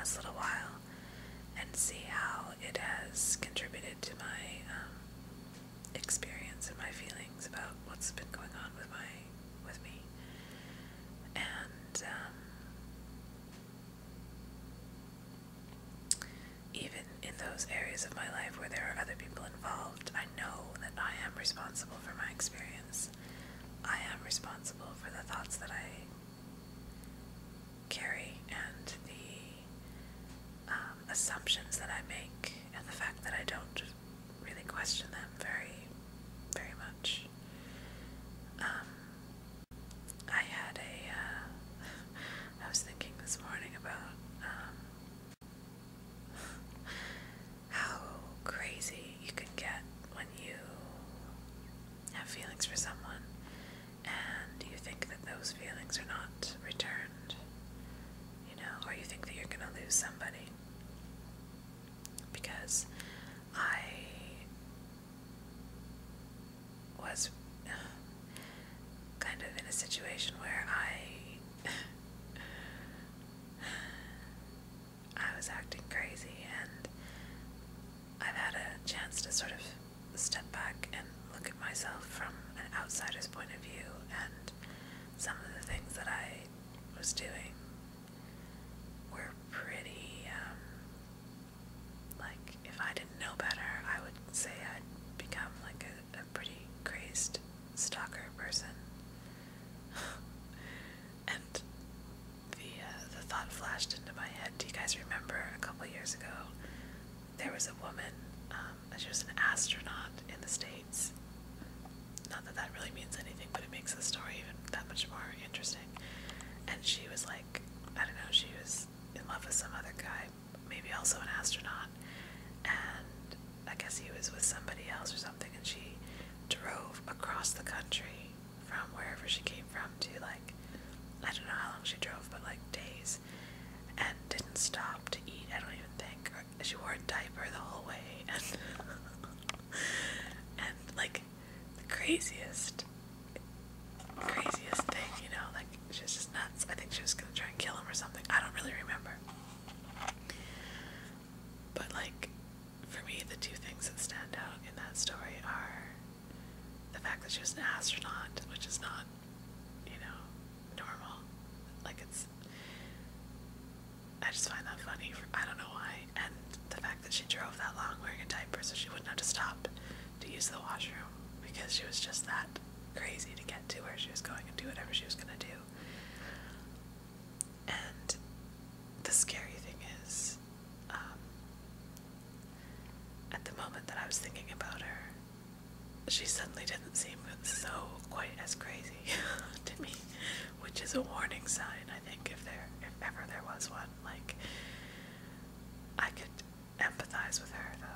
last little while and see how it has contributed to my experience and my feelings about what's been going on with me. And even in those areas of my life where there are other people involved, I know that I am responsible for my experience. I am responsible for the thoughts that I carry and the assumptions that I make, and the fact that I don't really question them very, very much. I was thinking this morning about how crazy you can get when you have feelings for someone and you think that those feelings are not returned, or you think that you're going to lose somebody. Because I was kind of in a situation where I was acting crazy, and I've had a chance to sort of step back and look at myself from an outsider's point of view, and some of the things that I was doing were pretty, like, if I didn't know better, I would say I'd become like a pretty crazed stalker person. And the thought flashed into my head. Do you guys remember a couple years ago, there was a woman, she was an astronaut in the States. Not that that really means anything, but it makes the story even that much more interesting. And she was like, I don't know, she was in love with some other guy, maybe also an astronaut, and I guess he was with somebody else or something, and she drove across the country from wherever she came from to, like, I don't know how long she drove, but like days, and didn't stop to eat, I don't even think, or she wore a diaper the whole way, and and like the craziest thing, like, she was just nuts. I think she was gonna try and kill him or something. I don't really remember. But like, for me, the two things that stand out in that story are the fact that she was an astronaut, which is not, normal. Like, I just find that funny. I don't know why. And the fact that she drove that long wearing a diaper so she wouldn't have to stop to use the washroom, because she was just that crazy to get to where she was going and do whatever she was going to do. And the scary thing is, at the moment that I was thinking about her, she suddenly didn't seem so quite as crazy to me, which is a warning sign, I think, if ever there was one. Like, I could empathize with her, though,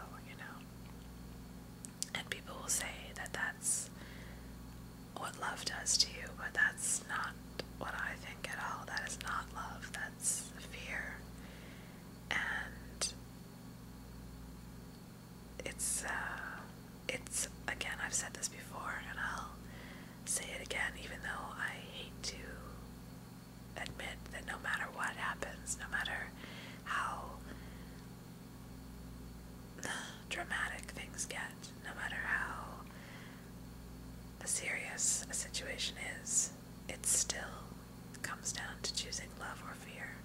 and people will say that that's what love does to you, but that's not what I think at all. That is not love, that's fear. And it's again, I've said this before, and I'll say it again, even though I hate to admit that no matter what happens, no matter how dramatic things get, no matter how serious a situation is, it still comes down to choosing love or fear.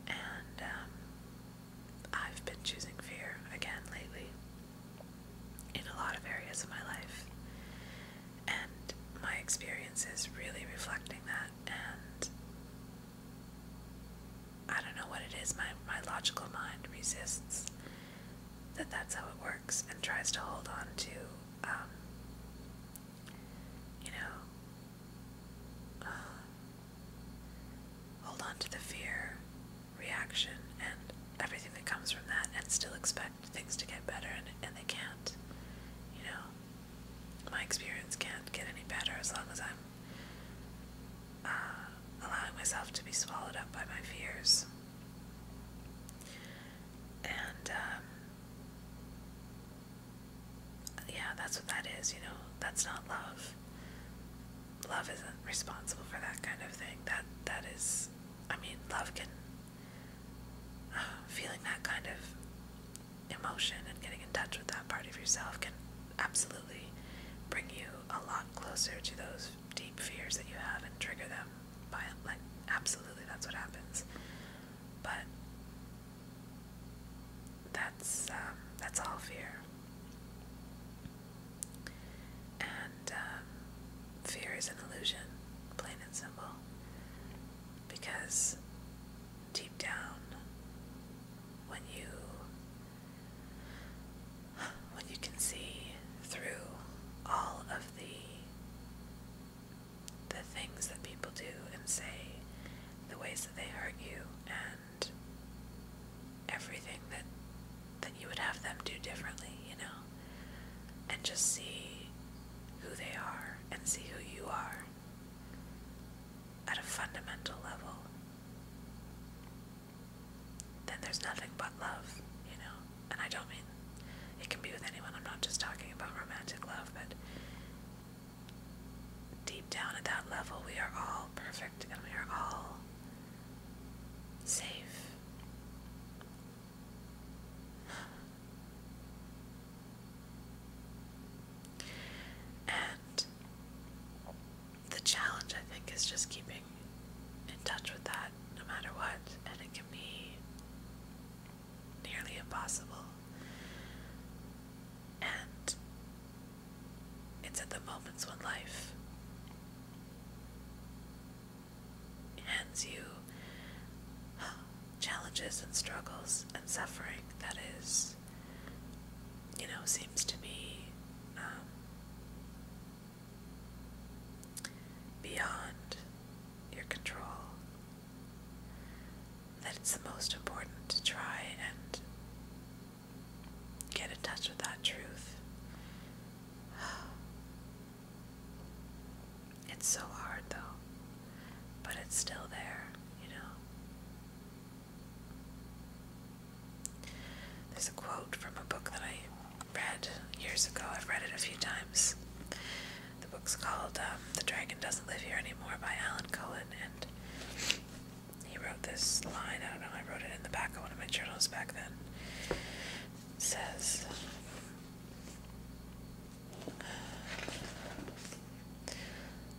And I've been choosing fear again lately in a lot of areas of my life, and my experience is really reflecting that. And I don't know what it is, my logical mind resists that that's how it works, and tries to hold on to hold on to the fear reaction and everything that comes from that, and still expect things to get better, and they can't. My experience can't get any better as long as I'm allowing myself to be swallowed up by my fears. And yeah, that's what that is. That's not love. Love isn't, responsible for that kind of thing. That is, I mean, love can yourself can absolutely bring you a lot closer to those deep fears that you have and trigger them by, like, absolutely, that's what happens. But that's all fear. And fear is an illusion, plain and simple. Because deep down, when you can see through all of the things that people do and say, the ways that they hurt you, and everything that you would have them do differently, and just see who they are and see who you are at a fundamental level, then there's nothing but love, and I don't mean it can be with anyone. I'm not just talking about romantic love, but deep down at that level, we are all perfect and we are all safe. And the challenge, I think, is just keeping in touch with that no matter what, and it can be nearly impossible. And it's at the moments when life hands you challenges and struggles and suffering that is, seems to be beyond your control, that it's the most important to try and get in touch with that truth. It's so hard though, but it's still there, There's a quote from a book that I read years ago. I've read it a few times. The book's called The Dragon Doesn't Live Here Anymore by Alan Cohen, and he wrote this line, I don't know, I wrote it in the back of one of my journals back then. It says,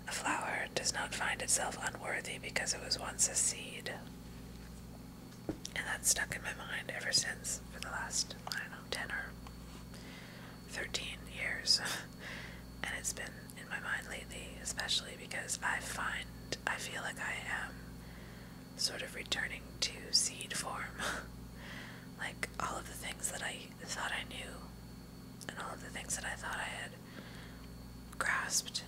"A flower does not find itself unworthy because it was once a seed." And that's stuck in my mind ever since, for the last, 10 or 13 years. And it's been in my mind lately, especially because I feel like I am sort of returning to seed form. Like, all of the things that I thought I knew, and all of the things that I thought I had grasped,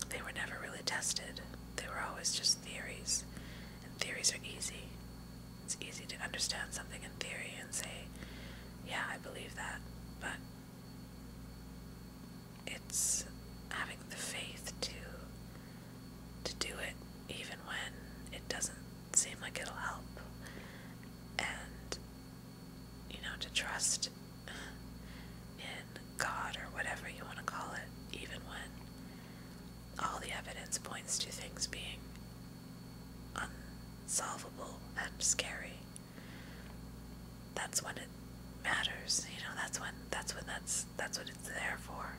they were never really tested. They were always just theories. And theories are easy. It's easy to understand something in theory and say, yeah, I believe that. But it's having the faith to do it even when it doesn't seem like it'll help. And, to trust in God or whatever you want to call it, even when all the evidence points to things being unsolvable and scary. That's when it matters, that's what it's there for.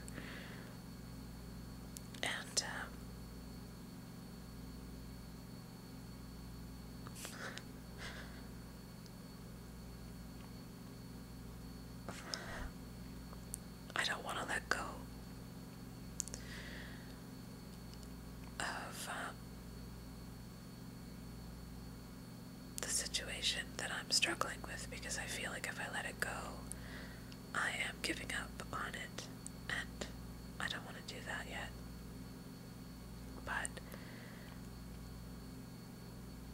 And I don't want to let go of the situation that I'm struggling with, because I feel like if I let it go, I am giving up on it, and I don't want to do that yet. But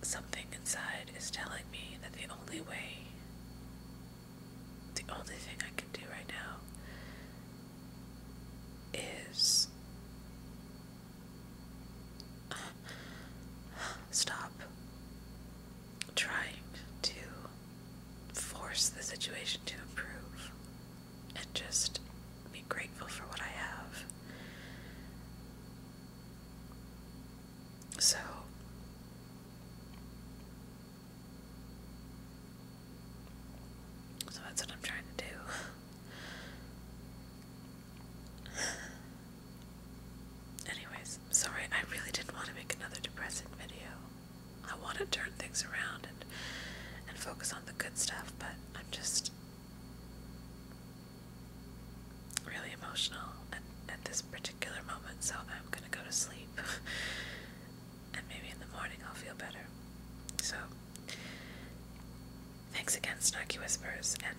something inside is telling me that the only thing I can do right now is stop trying to force the situation to improve and just be grateful for what I have. So that's what I'm trying to do. things around and focus on the good stuff, but I'm just really emotional at this particular moment, so I'm gonna go to sleep. And maybe in the morning I'll feel better. So, thanks again, Snarky Whispers, and